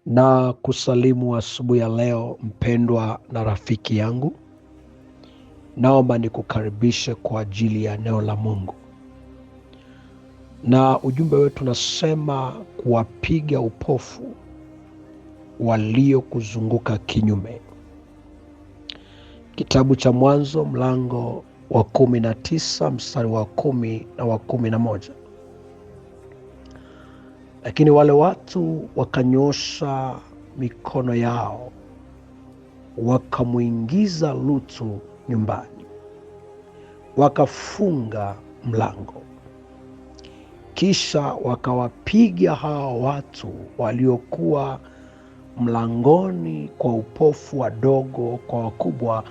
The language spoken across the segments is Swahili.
Na kusalimu asubuhi ya leo, mpendwa na rafiki yangu. Naomba nikukaribishe kwa ajili ya neno la Mungu. Na ujumbe wetu nasema kuwapiga upofu waliokuzunguka kinyume. Kitabu cha Mwanzo mlango wa 19 mstari wa 10 na wa 11. Lakini wale watu wakanyosha mikono yao, wakamuingiza Lutu nyumbani, wakafunga mlango. Kisha wakawapiga hao watu waliokuwa mlangoni kwa upofu, wadogo kwa wakubwa,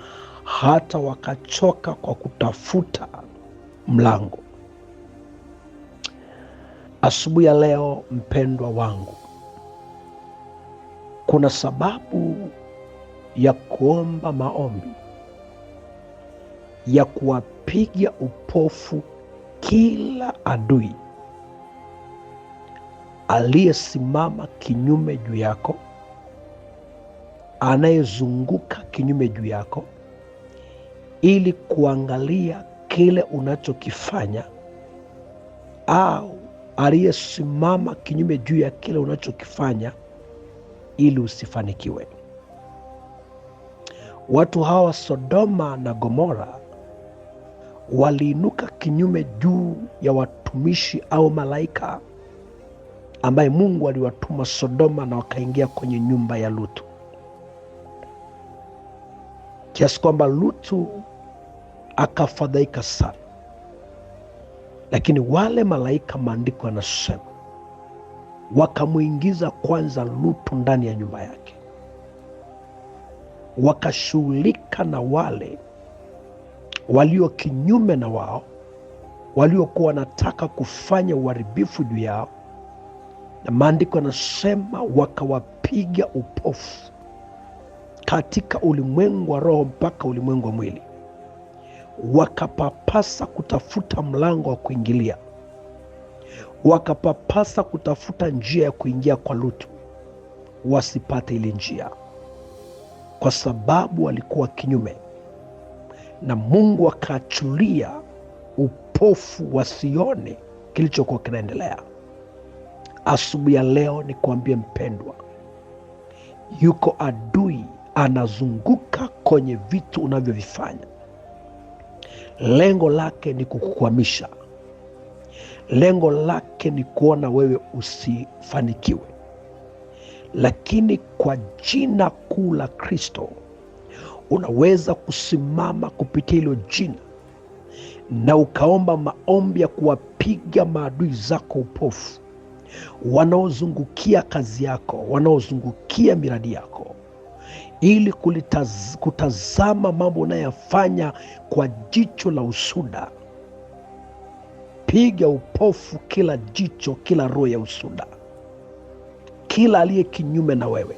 hata wakachoka kwa kutafuta mlango. Asubuhi ya leo, mpendwa wangu, kuna sababu ya kuomba maombi ya kuwapiga upofu kila adui aliyesimama kinyume juu yako, anayezunguka kinyume juu yako, ili kuangalia kile unachokifanya, au aliyesimama kinyume juu ya kile unachokifanya ili usifanikiwe. Watu hawa Sodoma na Gomora waliinuka kinyume juu ya watumishi au malaika ambaye Mungu aliwatuma Sodoma, na wakaingia kwenye nyumba ya Lutu, kiasi kwamba Lutu akafadhaika sana. Lakini wale malaika, maandiko yanasema, wakamuingiza kwanza Lutu ndani ya nyumba yake, wakashughulika na wale walio kinyume na wao, waliokuwa wanataka kufanya uharibifu juu yao. Na maandiko yanasema wakawapiga upofu katika ulimwengu wa roho mpaka ulimwengu wa mwili, wakapapasa kutafuta mlango wa kuingilia, wakapapasa kutafuta njia ya kuingia kwa Lutu, wasipate ile njia, kwa sababu walikuwa kinyume. Na Mungu akaachilia upofu wasione kilichokuwa kinaendelea. Asubuhi ya leo nikuambie mpendwa, yuko adui anazunguka kwenye vitu unavyovifanya. Lengo lake ni kukukwamisha. Lengo lake ni kuona wewe usifanikiwe. Lakini kwa jina kuu la Kristo unaweza kusimama kupitia hilo jina na ukaomba maombi ya kuwapiga maadui zako upofu, wanaozungukia kazi yako, wanaozungukia miradi yako, ili kutazama mambo unayofanya kwa jicho la usuda. Piga upofu kila jicho, kila roho ya usuda, kila aliye kinyume na wewe,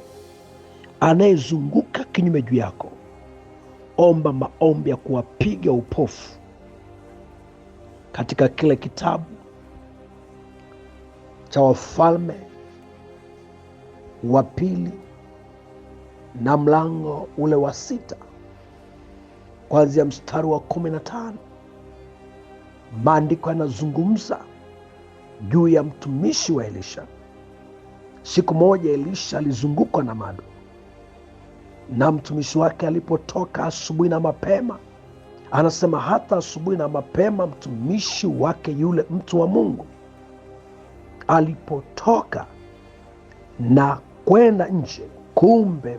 anayezunguka kinyume juu yako. Omba maombi ya kuwapiga upofu. Katika kile kitabu cha Wafalme wa Pili na mlango ule wa 6 kuanzia mstari wa 15, maandiko yanazungumza juu ya mtumishi wa Elisha. Siku moja Elisha alizungukwa na maadui, na mtumishi wake alipotoka asubuhi na mapema, anasema hata asubuhi na mapema mtumishi wake yule mtu wa Mungu alipotoka na kwenda nje, kumbe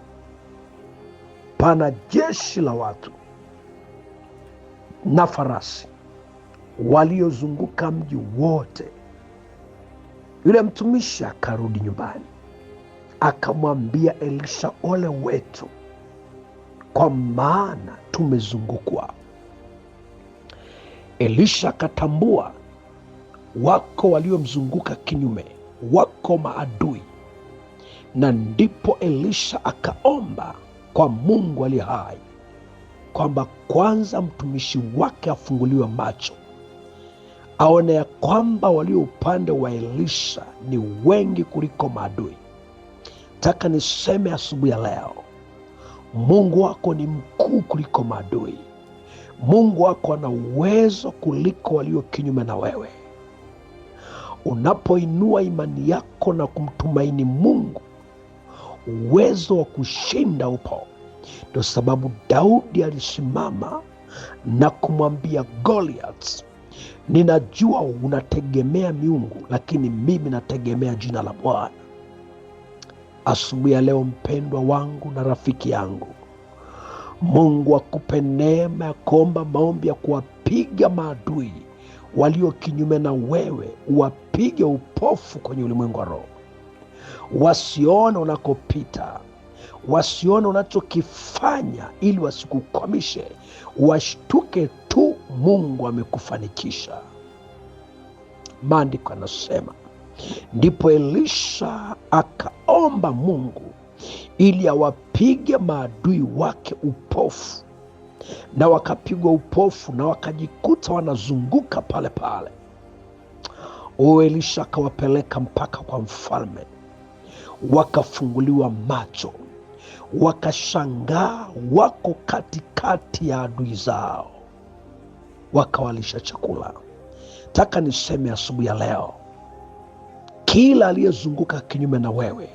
pana jeshi la watu na farasi waliozunguka mji wote. Yule mtumishi akarudi nyumbani, akamwambia Elisha, ole wetu, kwa maana tumezungukwa. Elisha akatambua wako waliomzunguka kinyume, wako maadui. Na ndipo Elisha akaomba kwa Mungu aliye hai kwamba kwanza mtumishi wake afunguliwe macho, aone ya kwamba walio upande wa Elisha ni wengi kuliko maadui. Nataka niseme asubuhi ya leo, Mungu wako ni mkuu kuliko maadui. Mungu wako ana uwezo kuliko walio kinyume na wewe. Unapoinua imani yako na kumtumaini Mungu, uwezo wa kushinda upo. Ndio sababu Daudi alisimama na kumwambia Goliath, ninajua unategemea miungu, lakini mimi nategemea jina la Bwana. Asubuhi ya leo, mpendwa wangu na rafiki yangu, Mungu akupe neema ya kuomba maombi ya kuwapiga maadui walio kinyume na wewe, uwapige upofu kwenye ulimwengu wa roho. Wasione unakopita, wasione unachokifanya, ili wasikukwamishe. Washtuke tu Mungu amekufanikisha. Maandiko yanasema, ndipo Elisha akaomba Mungu ili awapige maadui wake upofu, na wakapigwa upofu na wakajikuta wanazunguka pale pale. Elisha akawapeleka mpaka kwa mfalme, wakafunguliwa macho, wakashangaa wako katikati ya adui zao, wakawalisha chakula. Taka niseme asubuhi ya leo, kila aliyezunguka kinyume na wewe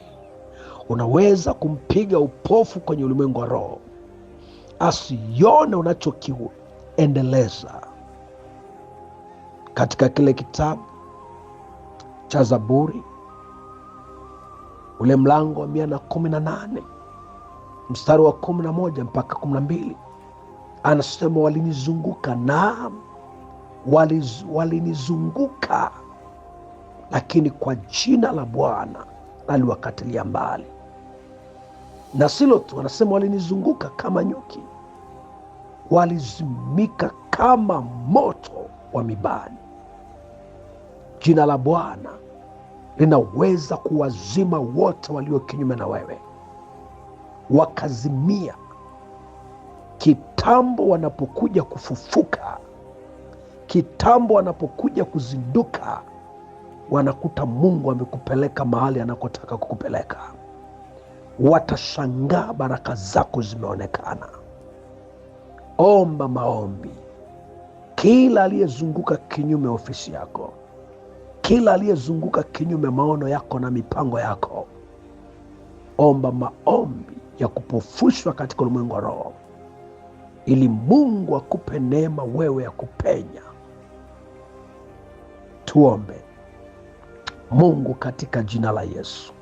unaweza kumpiga upofu kwenye ulimwengu wa roho, asione unachokiendeleza. Katika kile kitabu cha Zaburi, ule mlango wa 118 mstari wa 11 mpaka 12, anasema, walinizunguka, naam, walinizunguka, lakini kwa jina la Bwana naliwakatilia mbali. Na silo tu, anasema walinizunguka kama nyuki, walizimika kama moto wa mibani. Jina la Bwana linaweza kuwazima wote walio kinyume na wewe, wakazimia kitambo. Wanapokuja kufufuka, kitambo wanapokuja kuzinduka, wanakuta Mungu amekupeleka mahali anakotaka kukupeleka. Watashangaa baraka zako zimeonekana. Omba maombi. Kila aliyezunguka kinyume ofisi yako, kila aliyezunguka kinyume maono yako na mipango yako, omba maombi ya kupofushwa katika ulimwengu wa roho, ili Mungu akupe neema wewe ya kupenya. Tuombe. Mungu, katika jina la Yesu,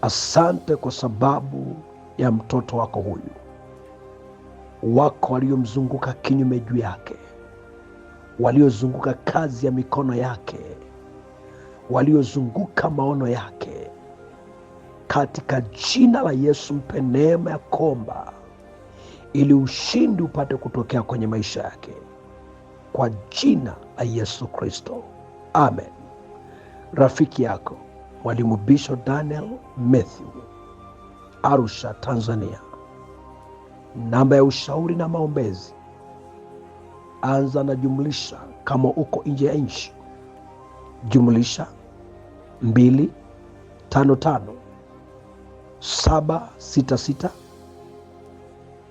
asante kwa sababu ya mtoto wako huyu, wako waliomzunguka kinyume juu yake, waliozunguka kazi ya mikono yake, waliozunguka maono yake. Katika jina la Yesu, mpe neema ya kuomba ili ushindi upate kutokea kwenye maisha yake, kwa jina la Yesu Kristo, amen. Rafiki yako Mwalimu Bishop Daniel Mathew, Arusha, Tanzania. Namba ya ushauri na maombezi, anza na jumlisha kama uko nje ya nchi, jumlisha 255 766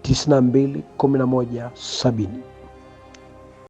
92 11 70.